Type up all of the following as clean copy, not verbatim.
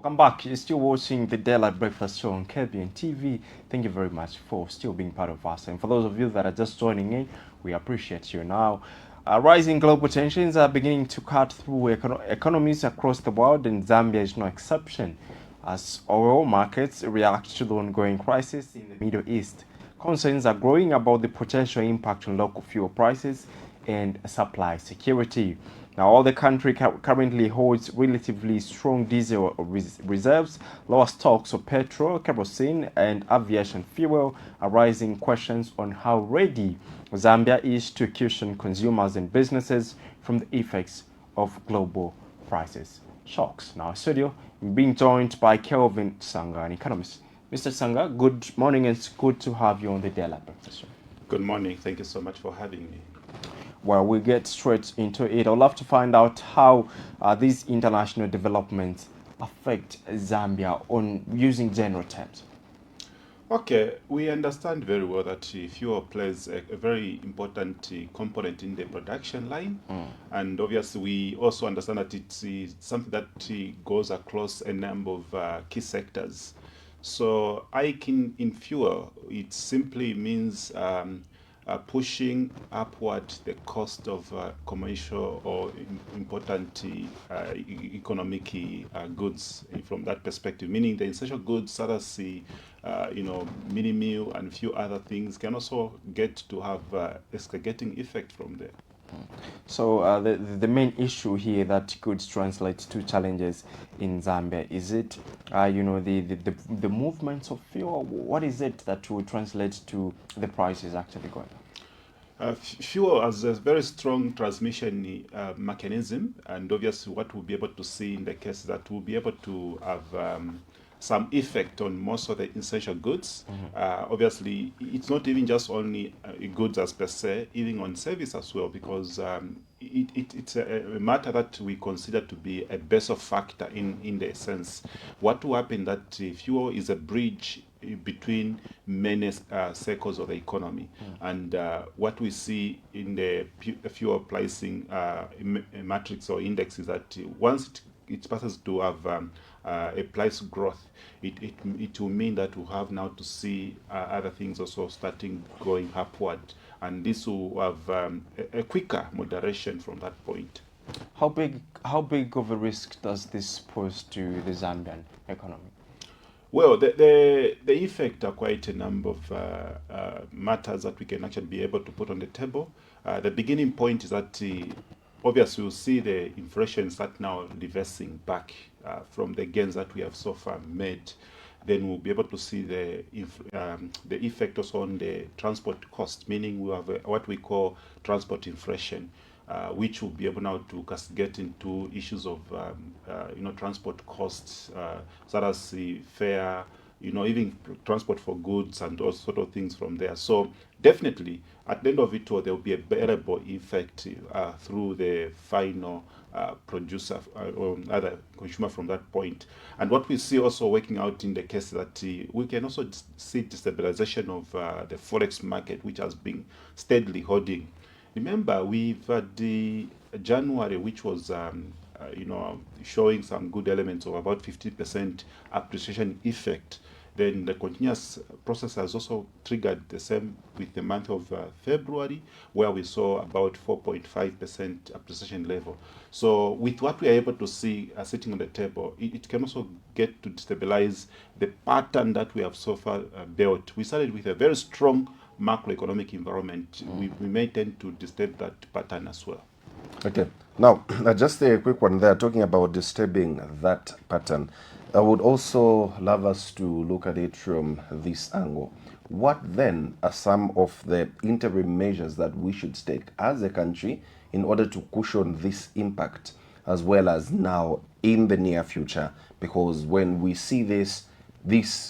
Welcome back. You're still watching the Daylight Breakfast Show on KBN TV. Thank you very much for still being part of us. And for those of you that are just joining in, we appreciate you now. Rising global tensions are beginning to cut through economies across the world, and Zambia is no exception. As oil markets react to the ongoing crisis in the Middle East, concerns are growing about the potential impact on local fuel prices and supply security. Now, all the country currently holds relatively strong diesel reserves, lower stocks of petrol, kerosene, and aviation fuel, are raising questions on how ready Zambia is to cushion consumers and businesses from the effects of global prices shocks. Now, studio, being joined by Kelvin Sanga, an economist. Mr. Sanga, good morning, and it's good to have you on the Daily Breakfast Show. Good morning. Thank you so much for having me. Well, we'll get straight into it. I'd love to find out how these international developments affect Zambia on using general terms. Okay, we understand very well that fuel plays a very important component in the production line. And obviously, we also understand that it's something that goes across a number of key sectors. So, hiking in fuel, it simply means pushing upward the cost of commercial or important economic goods from that perspective, meaning the essential goods such as mini meal and a few other things can also get to have escalating effect from there. So the main issue here that could translate to challenges in Zambia, is it the movements of fuel? What is it that will translate to the prices actually going up? Fuel has a very strong transmission mechanism, and obviously what we'll be able to see in the case that we'll be able to have some effect on most of the essential goods. Obviously, it's not even just only goods as per se, even on service as well, because it's a matter that we consider to be a basic factor in the sense. What will happen that fuel is a bridge between many circles of the economy, and what we see in the fuel pricing matrix or index is that once it passes to have a price growth, it will mean that we have now to see other things also starting going upward, and this will have a quicker moderation from that point. How big of a risk does this pose to the Zambian economy? Well, the effect are quite a number of matters that we can actually be able to put on the table. The beginning point is that obviously we'll see the inflation start now reversing back from the gains that we have so far made. Then we'll be able to see the effect also on the transport cost, meaning we have what we call transport inflation, which will be able now to get into issues of transport costs, such as the fare, even transport for goods and all sort of things from there. So definitely, at the end of it all, there will be a bearable effect through the final producer or other consumer from that point. And what we see also working out in the case that we can also see destabilization of the forex market, which has been steadily holding. Remember, we've had the January, which was showing some good elements of about 50% appreciation effect. Then the continuous process has also triggered the same with the month of February, where we saw about 4.5% appreciation level. So with what we are able to see sitting on the table, it can also get to stabilize the pattern that we have so far built. We started with a very strong macroeconomic environment. We may tend to disturb that pattern as well. Okay. Now, just a quick one there, talking about disturbing that pattern. I would also love us to look at it from this angle. What then are some of the interim measures that we should take as a country in order to cushion this impact, as well as now in the near future? Because when we see this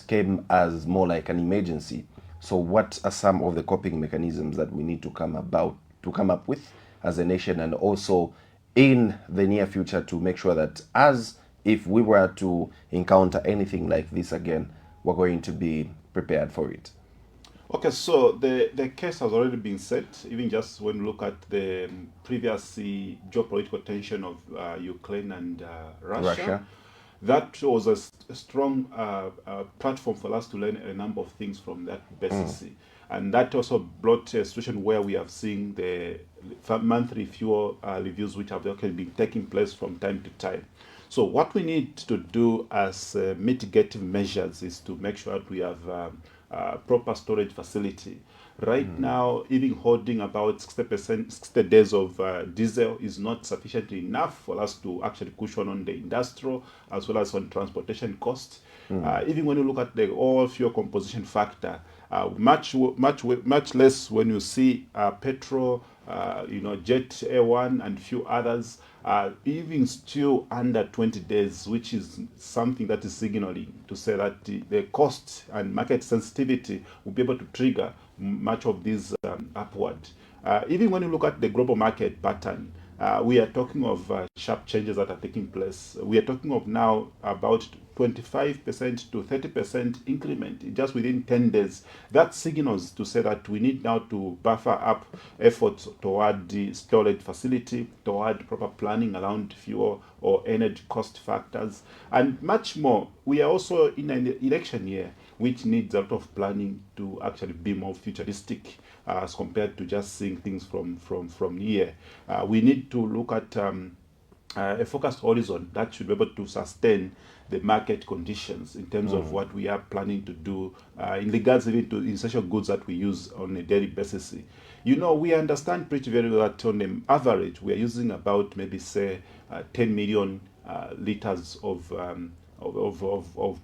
came as more like an emergency. So what are some of the coping mechanisms that we need to come up with as a nation, and also in the near future to make sure that as if we were to encounter anything like this again, we're going to be prepared for it? Okay, so the case has already been set, even just when we look at the previous geopolitical tension of Ukraine and Russia. that was a strong platform for us to learn a number of things from that basis. And that also brought a situation where we have seen the monthly fuel reviews which have actually been taking place from time to time. So what we need to do as mitigative measures is to make sure that we have proper storage facility. Right now, even holding about 60%, 60 days of diesel is not sufficiently enough for us to actually cushion on the industrial as well as on transportation costs. Even when you look at the all fuel composition factor, much less when you see petrol, Jet A1 and few others, even still under 20 days, which is something that is signaling to say that the cost and market sensitivity will be able to trigger much of this upward. Even when you look at the global market pattern, we are talking of sharp changes that are taking place. We are talking of now about 25% to 30% increment just within 10 days. That signals to say that we need now to buffer up efforts toward the storage facility, toward proper planning around fuel or energy cost factors, and much more. We are also in an election year, which needs a lot of planning to actually be more futuristic as compared to just seeing things from here. We need to look at a focused horizon that should be able to sustain the market conditions in terms of what we are planning to do in regards even to essential goods that we use on a daily basis. We understand pretty very well that on an average we are using about maybe say 10 million liters of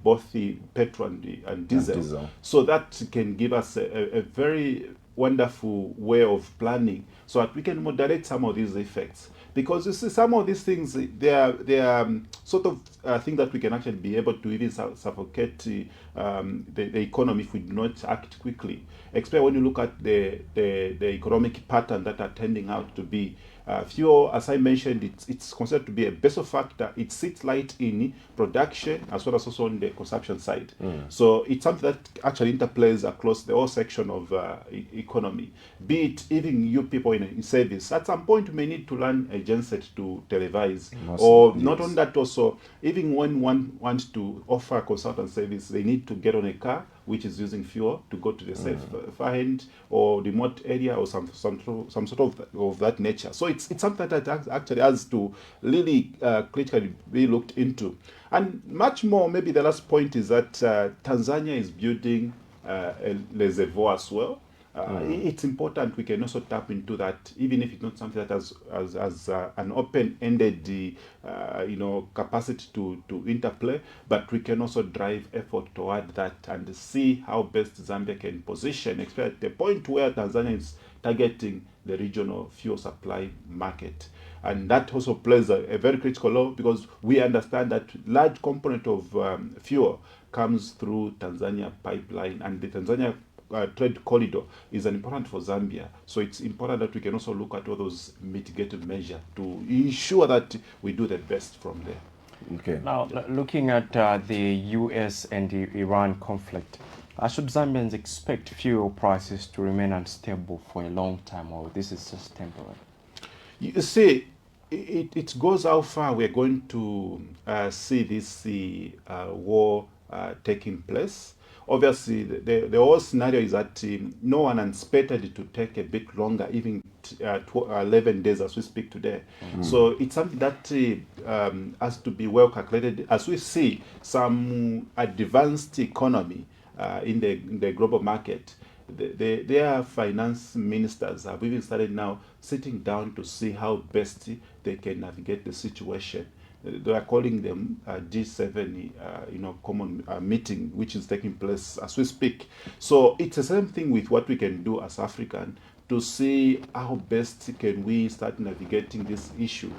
both the petrol and diesel. So that can give us a very wonderful way of planning so that we can moderate some of these effects. Because you see, some of these things, they are sort of things that we can actually be able to even suffocate the economy if we do not act quickly. Especially when you look at the economic pattern that are tending out to be. Fuel, as I mentioned, it's considered to be a base factor. It sits light in production as well as also on the consumption side. So it's something that actually interplays across the whole section of economy. Be it even you people in service, at some point you may need to learn a genset to televise. Not only that, also, even when one wants to offer a consultant service, they need to get on a car which is using fuel to go to the safe far end or remote area or some sort of that nature. So it's something that actually has to really critically be looked into. And much more, maybe the last point is that Tanzania is building a reservoir as well. It's important we can also tap into that, even if it's not something that has an open-ended capacity to interplay, but we can also drive effort toward that and see how best Zambia can position, especially at the point where Tanzania is targeting the regional fuel supply market. And that also plays a very critical role because we understand that large component of fuel comes through Tanzania pipeline, and the Tanzania trade corridor is important for Zambia. So it's important that we can also look at all those mitigative measures to ensure that we do the best from there. Okay. Now, looking at the US and the Iran conflict, should Zambians expect fuel prices to remain unstable for a long time, or this is just temporary? You see, it goes how far we're going to see this war taking place. Obviously, the whole scenario is that no one anticipated it to take a bit longer, even 11 days as we speak today. So it's something that has to be well calculated. As we see some advanced economy in the global market, their finance ministers have even started now sitting down to see how best they can navigate the situation. They are calling them G7, common meeting, which is taking place as we speak. So it's the same thing with what we can do as African to see how best can we start navigating this issue.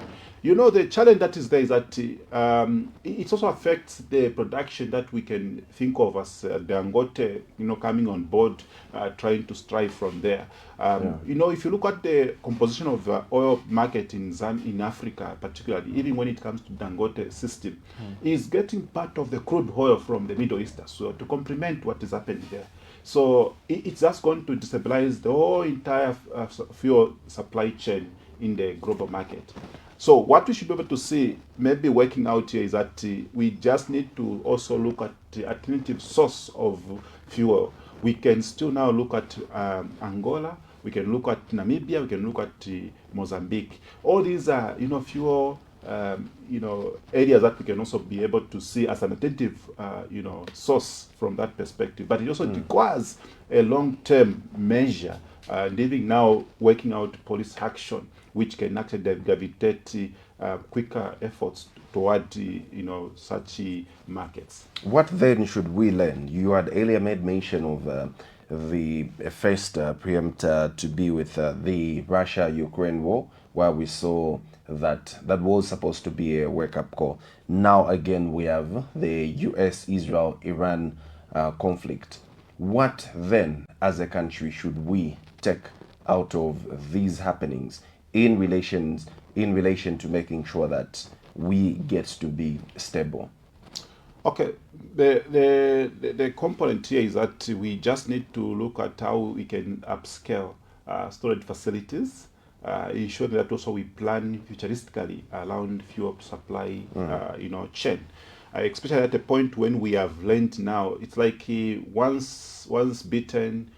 The challenge that is there is that it also affects the production that we can think of as the Dangote, coming on board, trying to strive from there. If you look at the composition of oil market in Africa, particularly, even when it comes to Dangote system, is getting part of the crude oil from the Middle East, so to complement what is happening there. So it's just going to destabilize the whole entire fuel supply chain in the global market. So what we should be able to see, maybe working out here, is that we just need to also look at the alternative source of fuel. We can still now look at Angola, we can look at Namibia, we can look at Mozambique. All these are, fuel, areas that we can also be able to see as an alternative, source from that perspective. But it also requires a long-term measure, living now, working out police action, which can actually gravitate quicker efforts toward such markets. What then should we learn? You had earlier made mention of the first preempt to be with the Russia-Ukraine war, where we saw that was supposed to be a wake-up call. Now again we have the US-Israel-Iran conflict. What then, as a country, should we take out of these happenings in relation to making sure that we get to be stable? Okay, the component here is that we just need to look at how we can upscale storage facilities, ensuring that also we plan futuristically around fuel supply, chain. Especially at a point when we have learned now, it's like once bitten,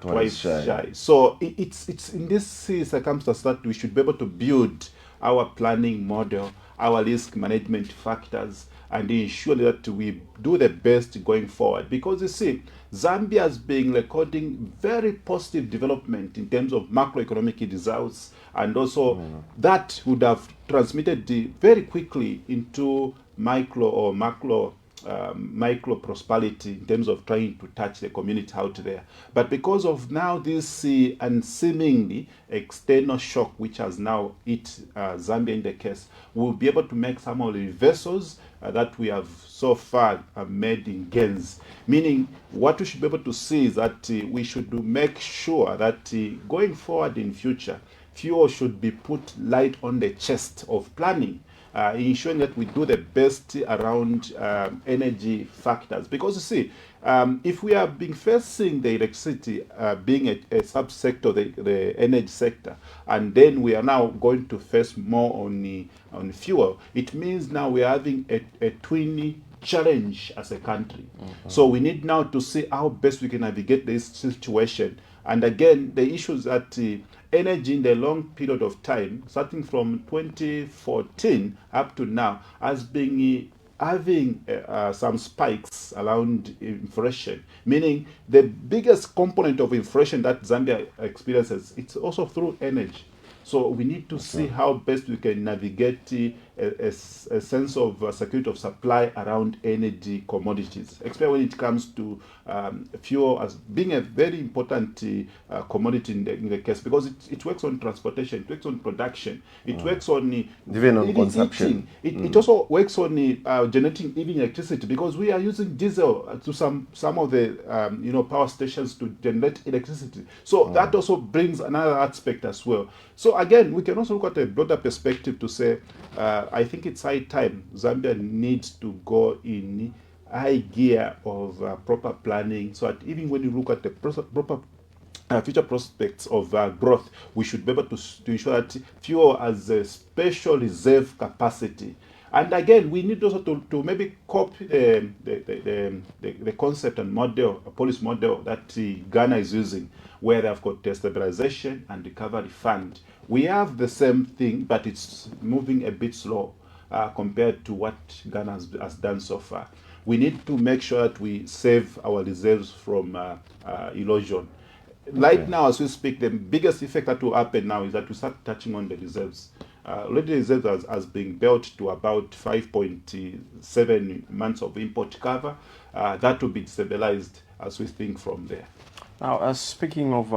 twice shy. So it's in this circumstance that we should be able to build our planning model, our risk management factors, and ensure that we do the best going forward. Because you see, Zambia has been recording very positive development in terms of macroeconomic results, and also that would have transmitted very quickly into micro or macro micro prosperity in terms of trying to touch the community out there. But because of now this and seemingly external shock which has now hit Zambia in the case, we'll be able to make some of the reversals that we have so far made in gains. Meaning, what we should be able to see is that we should make sure that going forward in future, fuel should be put light on the chest of planning, ensuring that we do the best around energy factors. Because you see, if we are being facing the electricity being a subsector, the energy sector, and then we are now going to face more on fuel, it means now we are having a twin challenge as a country. So we need now to see how best we can navigate this situation. And again, the issues that energy in the long period of time, starting from 2014 up to now, has been having some spikes around inflation, meaning the biggest component of inflation that Zambia experiences, it's also through energy. So we need to see how best we can navigate a sense of security of supply around energy commodities, especially when it comes to fuel as being a very important commodity in the case, because it works on transportation, it works on production, it works on even on consumption. It also works on generating even electricity, because we are using diesel to some of the power stations to generate electricity. So that also brings another aspect as well. So again, we can also look at a broader perspective to say, I think it's high time Zambia needs to go in high gear of proper planning, so that even when you look at the proper future prospects of growth, we should be able to ensure that fuel has a special reserve capacity. And again, we need also to maybe copy the concept and model, a policy model that Ghana is using, where they've got a stabilization and recovery fund. We have the same thing, but it's moving a bit slow compared to what Ghana has done so far. We need to make sure that we save our reserves from erosion. Right now, as we speak, the biggest effect that will happen now is that we start touching on the reserves. Already the reserves has been built to about 5.7 months of import cover. That will be stabilized as we think from there. Now, speaking of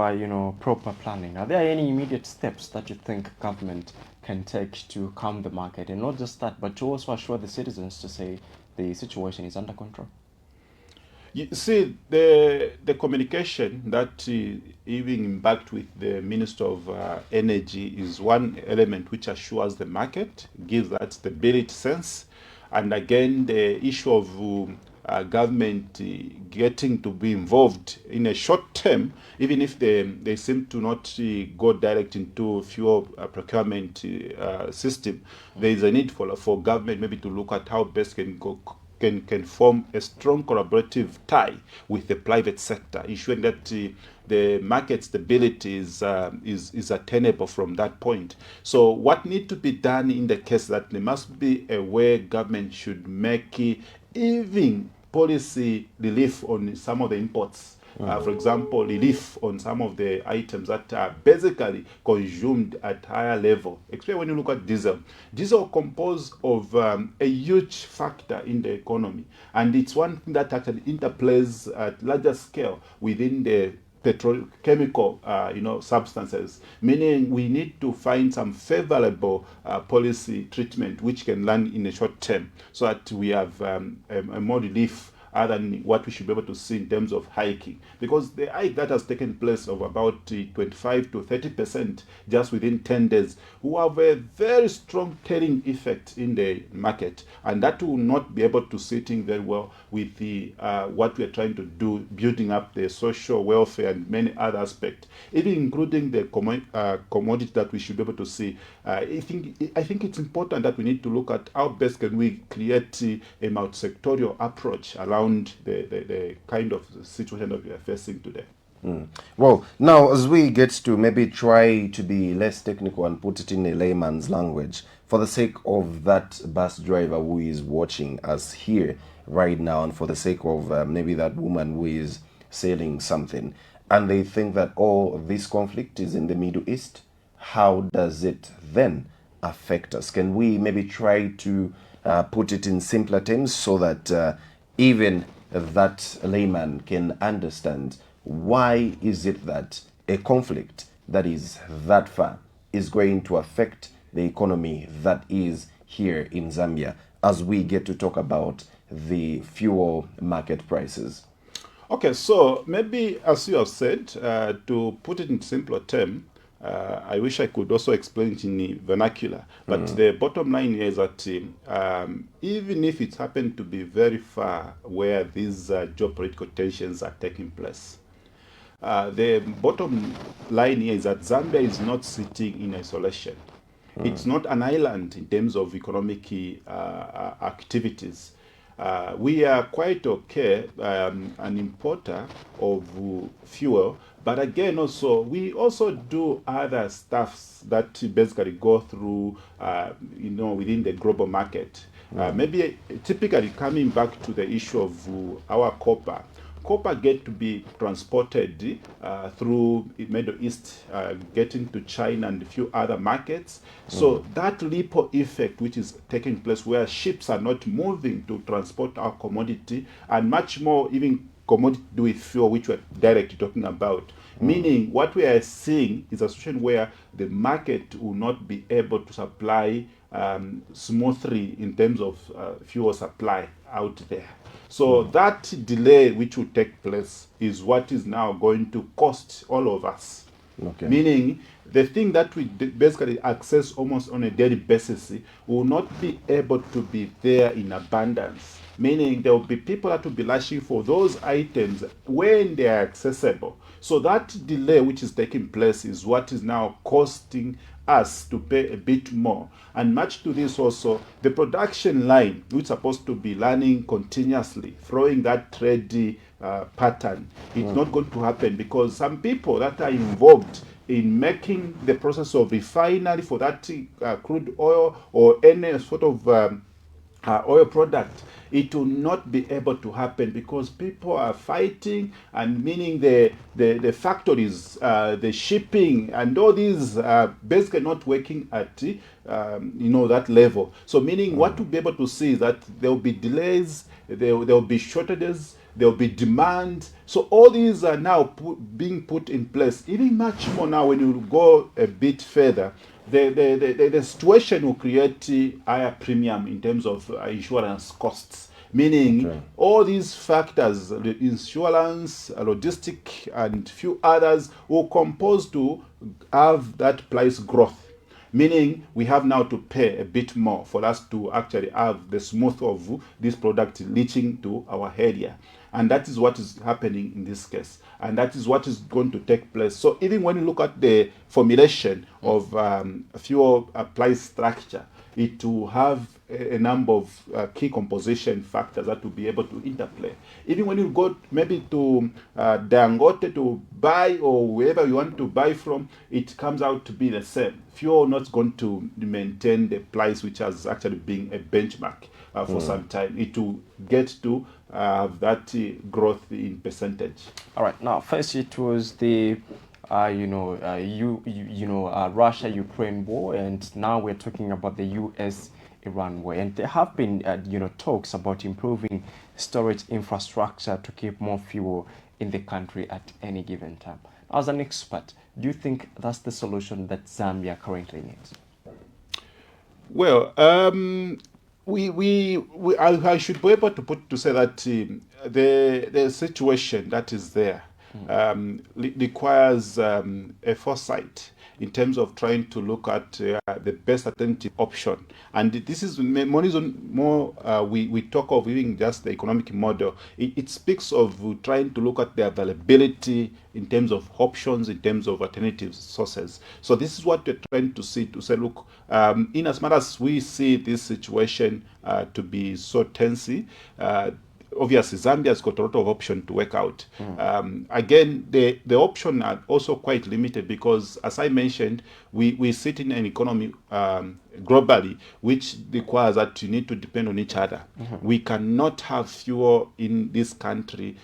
proper planning, are there any immediate steps that you think government can take to calm the market, and not just that, but to also assure the citizens to say the situation is under control? You see, the communication that even embarked with the Minister of Energy is one element which assures the market, gives that stability sense. And again, the issue of government getting to be involved in a short term, even if they seem to not go direct into fuel procurement system. There is a need for government maybe to look at how best can form a strong collaborative tie with the private sector, ensuring that the market stability is attainable from that point. So what needs to be done in the case that there must be a way government should make even policy relief on some of the imports. For example, relief on some of the items that are basically consumed at higher level. Especially when you look at diesel. Diesel composed of a huge factor in the economy. And it's one thing that actually interplays at larger scale within the petrochemical substances, meaning we need to find some favorable policy treatment which can land in a short term so that we have a more relief other than what we should be able to see in terms of hiking, because the hike that has taken place of about 25 to 30% just within 10 days will have a very strong telling effect in the market, and that will not be able to sit in very well with the what we are trying to do, building up the social welfare and many other aspects, even including the commodity that we should be able to see. I think it's important that we need to look at how best can we create a multi-sectorial approach around the kind of situation that we are facing today. Well, now as we get to maybe try to be less technical and put it in a layman's language, for the sake of that bus driver who is watching us here right now, and for the sake of maybe that woman who is selling something, and they think that, oh, this conflict is in the Middle East, how does it then affect us? Can we maybe try to put it in simpler terms so that even that layman can understand why is it that a conflict that is that far is going to affect the economy that is here in Zambia, as we get to talk about the fuel market prices? Okay, so maybe as you have said, to put it in simpler terms, I wish I could also explain it in the vernacular, but the bottom line here is that even if it happened to be very far where these geopolitical tensions are taking place, the bottom line here is that Zambia is not sitting in isolation. It's not an island in terms of economic activities. We are quite okay, an importer of fuel, but again also we also do other stuffs that basically go through within the global market. Maybe typically coming back to the issue of our copper get to be transported through Middle East, getting to China and a few other markets. So that ripple effect which is taking place where ships are not moving to transport our commodity, and much more even commodity with fuel, which we're directly talking about. Meaning what we are seeing is a situation where the market will not be able to supply smoothly in terms of fuel supply out there. So that delay which will take place is what is now going to cost all of us. Okay. Meaning the thing that we basically access almost on a daily basis will not be able to be there in abundance. Meaning there will be people that will be rushing for those items when they are accessible. So that delay which is taking place is what is now costing us to pay a bit more. And much to this also, the production line, which is supposed to be running continuously, throwing that trade pattern, it's not going to happen, because some people that are involved in making the process of refinery for that crude oil or any sort of oil product, it will not be able to happen because people are fighting, and meaning the factories, the shipping, and all these basically not working at that level. So meaning what to be able to see is that there will be delays, there will be shortages, there will be demand. So all these are now being put in place. Even much more now when you go a bit further, the situation will create higher premium in terms of insurance costs. Meaning all these factors, the insurance, logistic, and few others will compose to have that price growth. meaning we have now to pay a bit more for us to actually have the smooth of this product reaching to our area. And that is what is happening in this case. And that is what is going to take place. So even when you look at the formulation of fuel price structure, it will have a number of key composition factors that will be able to interplay. Even when you go maybe to Dangote to buy, or wherever you want to buy from, it comes out to be the same. Fuel not going to maintain the price which has actually been a benchmark for some time. It will get to have that growth in percentage. All right. Now, first it was the Russia-Ukraine war, and now we're talking about the U.S.-Iran war. And there have been, talks about improving storage infrastructure to keep more fuel in the country at any given time. As an expert, do you think that's the solution that Zambia currently needs? Well, I should be able to say that the situation that is there requires a foresight in terms of trying to look at the best alternative option. And this is more we talk of even just the economic model. It speaks of trying to look at the availability in terms of options, in terms of alternative sources. So this is what we're trying to see, to say, look, in as much as we see this situation to be so tense, obviously Zambia has got a lot of options to work out. Again, the options are also quite limited because, as I mentioned, we sit in an economy globally which requires that you need to depend on each other. We cannot have fuel in this country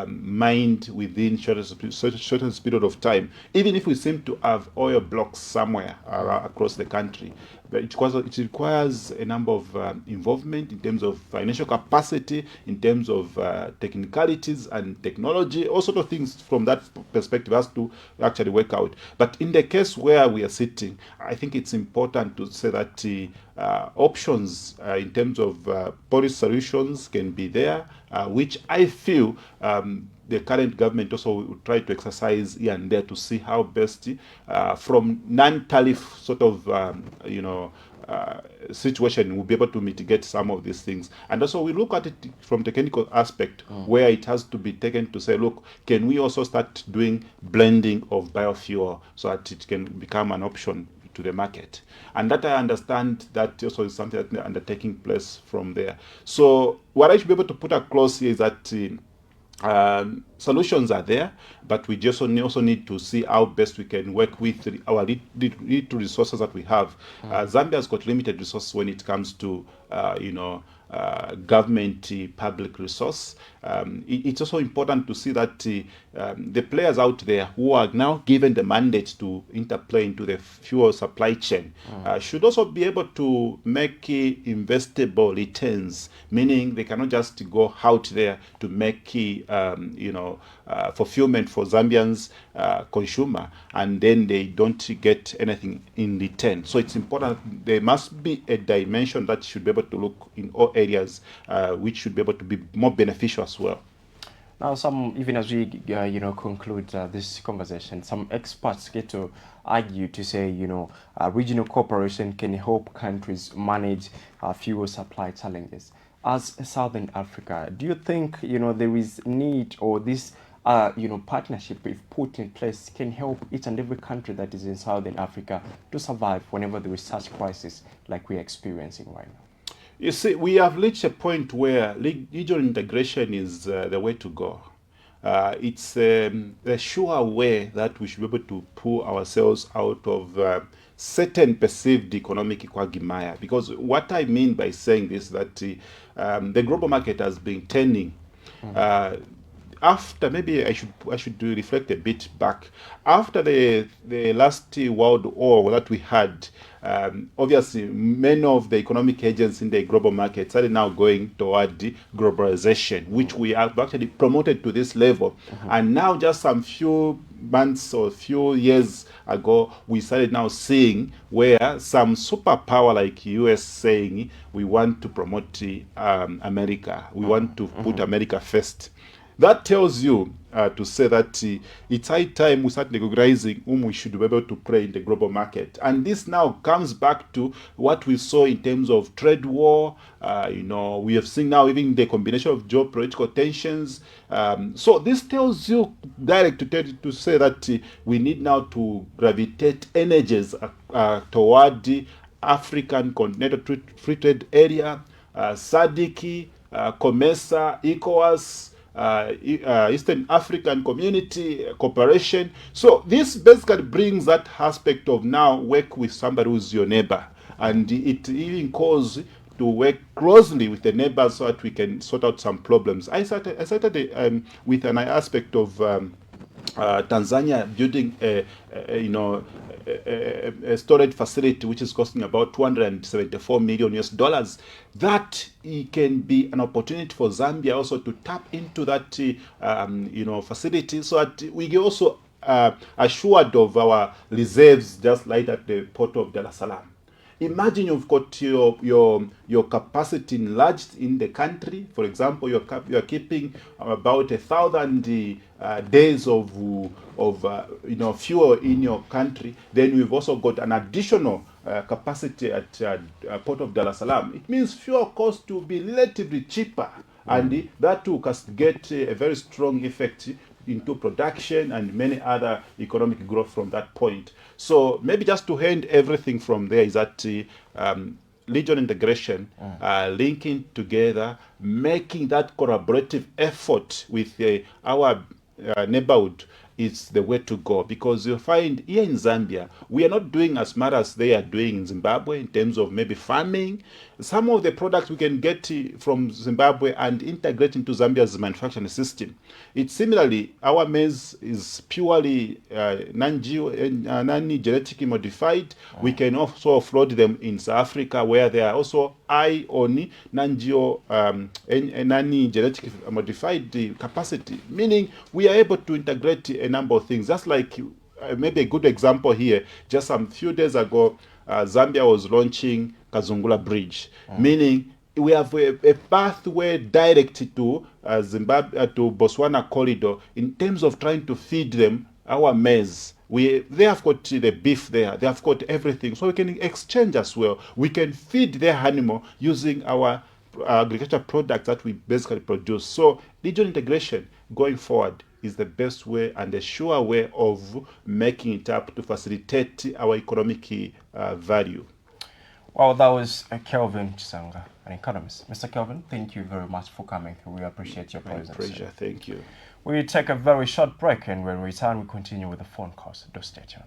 mined within shortest period of time, even if we seem to have oil blocks somewhere across the country. But it requires a number of involvement in terms of financial capacity, in terms of technicalities and technology, all sort of things from that perspective has to actually work out. But in the case where we are sitting, I think it's important to say that options in terms of policy solutions can be there, which I feel the current government also will try to exercise here and there to see how best from non-tariff sort of situation will be able to mitigate some of these things. And also we look at it from the technical aspect where it has to be taken to say, look, can we also start doing blending of biofuel so that it can become an option to the market? And that I understand that also is something that is undertaking place from there. So what I should be able to put across here is that solutions are there, but we just also need to see how best we can work with our little resources that we have. Zambia has got limited resources when it comes to government public resource. It's also important to see that the players out there who are now given the mandate to interplay into the fuel supply chain should also be able to make investable returns, meaning they cannot just go out there to make fulfillment for Zambians consumer and then they don't get anything in return. So it's important, there must be a dimension that should be able to look in all areas which should be able to be more beneficial as well. Now, even as we conclude this conversation, some experts get to argue to say, regional cooperation can help countries manage fuel supply challenges. As Southern Africa, do you think there is need, or this partnership, if put in place, can help each and every country that is in Southern Africa to survive whenever there is such crisis like we're experiencing right now? You see, we have reached a point where regional integration is the way to go. It's a sure way that we should be able to pull ourselves out of certain perceived economic quagmire. Because what I mean by saying this is that the global market has been turning. After, maybe I should reflect a bit back. After the last World War that we had, obviously many of the economic agents in the global market started now going toward globalization, which we have actually promoted to this level. And now just some few months or few years ago, we started now seeing where some superpower like US saying we want to promote America, we want to put America first. that tells you to say that it's high time we start recognizing whom we should be able to play in the global market. And this now comes back to what we saw in terms of trade war. We have seen now even the combination of geopolitical tensions. So this tells you to say that we need now to gravitate energies toward the African Continental Free Trade Area, SADC, COMESA, ECOWAS, Eastern African Community Cooperation. So this basically brings that aspect of now work with somebody who's your neighbor, and it even calls to work closely with the neighbors so that we can sort out some problems. I started with an aspect of Tanzania building a storage facility which is costing about 274 million US dollars. That can be an opportunity for Zambia also to tap into that facility, so that we get also assured of our reserves, just like at the port of Dar es Salaam. Imagine you've got your capacity enlarged in the country. For example, you're keeping about 1,000 days of fuel in your country. Then we've also got an additional capacity at port of Dar es Salaam. It means fuel cost to be relatively cheaper, and that too can get a very strong effect into production and many other economic growth from that point. So maybe just to end everything from there is that regional integration, linking together, making that collaborative effort with our neighborhood is the way to go, because you'll find here in Zambia, we are not doing as much as they are doing in Zimbabwe in terms of maybe farming. Some of the products we can get from Zimbabwe and integrate into Zambia's manufacturing system. It's similarly, our maize is purely non-genetically modified. We can also offload them in South Africa, where they are also high on non-genetically modified capacity, meaning we are able to integrate a number of things. Just like maybe a good example here, just some few days ago, Zambia was launching Kazungula Bridge, meaning we have a pathway direct to Zimbabwe to Botswana corridor in terms of trying to feed them our maize. They have got the beef there, they have got everything, so we can exchange as well. We can feed their animal using our agricultural products that we basically produce. So regional integration going forward is the best way and the sure way of making it up to facilitate our economic value. Well, that was Kelvin Chisanga, an economist. Mr. Kelvin, thank you very much for coming. We appreciate your presence. My pleasure. Thank you. We take a very short break, and when we return, we continue with the phone calls. Do stay tuned.